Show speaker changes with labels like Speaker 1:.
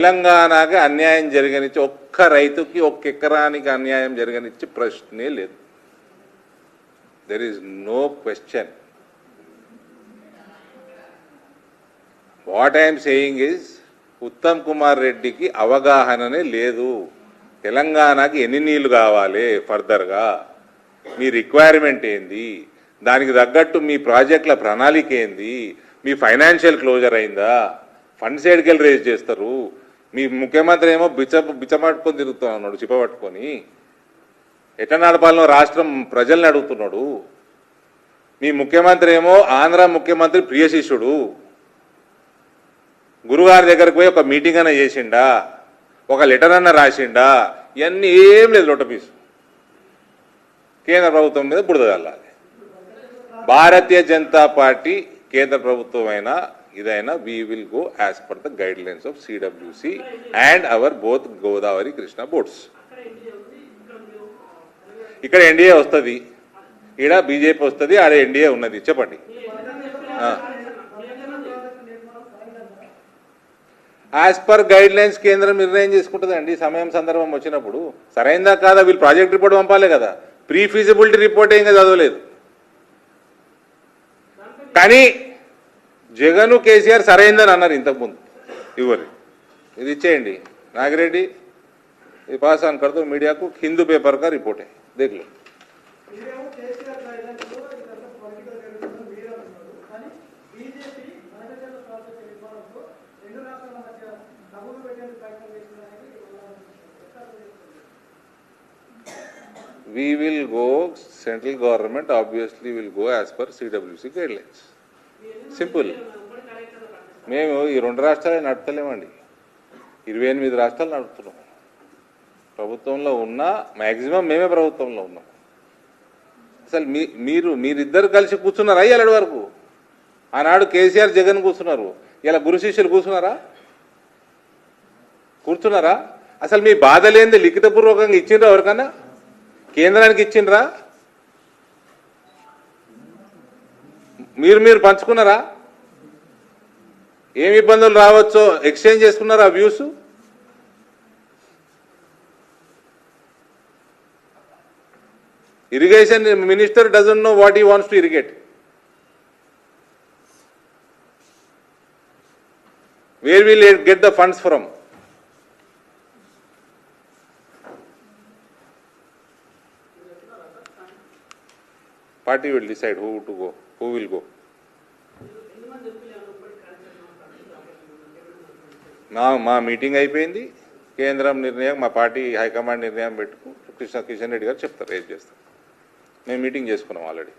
Speaker 1: తెలంగాణకి అన్యాయం జరగనిచ్చి ఒక్క రైతుకి ఒక్క ఎకరానికి అన్యాయం జరగనిచ్చి ప్రశ్నే లేదు. There is no question. What I'm saying is Uttam Kumar రెడ్డికి అవగాహననే లేదు. తెలంగాణకి ఎన్ని నీళ్లు కావాలి, ఫర్దర్గా మీ రిక్వైర్మెంట్ ఏంది, దానికి తగ్గట్టు మీ ప్రాజెక్టుల ప్రణాళిక ఏంది, మీ ఫైనాన్షియల్ క్లోజర్ అయిందా, ఫండ్స్ ఎడికెళ్ళి రేజ్ చేస్తారు. మీ ముఖ్యమంత్రి ఏమో బిచ్చపట్టుకొని తిరుగుతున్నాడు, చిప్పబట్టుకొని ఎట్లా నడపాలనో రాష్ట్రం ప్రజల్ని అడుగుతున్నాడు. మీ ముఖ్యమంత్రి ఏమో ఆంధ్ర ముఖ్యమంత్రి ప్రియ శిష్యుడు, గురుగారి దగ్గరకు పోయి ఒక మీటింగ్ అన్న చేసిండా, ఒక లెటర్ అన్న రాసిండా, ఇవన్నీ ఏం లేదు. లొట్టపీసు కేంద్ర ప్రభుత్వం మీద బురదగల్లాలి. భారతీయ జనతా పార్టీ కేంద్ర ప్రభుత్వం అయినా ఇదైనా we will go as per the guide lines of CWC and hour both Godavari Krishna boards. ఇక్కడ ఎన్డీఏ వస్తుంది, ఈడ బీజేపీ వస్తుంది, ఆడ ఎన్డీఏ ఉన్నది. చెప్పండి. యాజ్ పర్ గైడ్ లైన్స్ కేంద్రం నిర్ణయం చేసుకుంటుందండి సమయం సందర్భం వచ్చినప్పుడు. సరైందా కాదా వీళ్ళు ప్రాజెక్ట్ రిపోర్ట్ పంపాలి కదా. ప్రీ ఫీజిబిలిటీ రిపోర్ట్ ఇంకా చదవలేదు. కానీ జగన్ కేసీఆర్ సరైందని అన్నారు ఇంతకుముందు. ఇవ్వరు, ఇది ఇచ్చేయండి నాగిరెడ్డి, ఇది పాస్ ఆన్ కర్ దో मीडिया को, हिंदू पेपर का रिपोर्ट है, देख लो. We will go, central government obviously will go as per CWC guidelines. Simple. మేము ఈ 2 రాష్ట్రాలే నడుపుతలేమండి, 28 రాష్ట్రాలు నడుపుతున్నాం. ప్రభుత్వంలో ఉన్నా మ్యాక్సిమం మేమే ప్రభుత్వంలో ఉన్నాం. అసలు మీరిద్దరు కలిసి కూర్చున్నారా ఇలాంటి వరకు? ఆనాడు కేసీఆర్ జగన్ కూర్చున్నారు, ఇలా గురు శిష్యులు కూర్చున్నారా? అసలు మీ బాధ లేనిది లిఖితపూర్వకంగా ఇచ్చిండ్రా ఎవరికన్నా? కేంద్రానికి ఇచ్చిండ్రా? మీరు పంచుకున్నారా? ఏమి ఇబ్బందులు రావచ్చో ఎక్స్చేంజ్ చేసుకున్నారా views? Irrigation minister doesn't know what he wants to irrigate. Where will get the funds from? Party will decide who to go, who will go. మా మీటింగ్ అయిపోయింది. కేంద్రం నిర్ణయం, మా పార్టీ హైకమాండ్ నిర్ణయం పెట్టుకు కిషన్ రెడ్డి గారు చెప్తారు, ఏం చేస్తారు. మేము మీటింగ్ చేసుకున్నాం ఆల్రెడీ.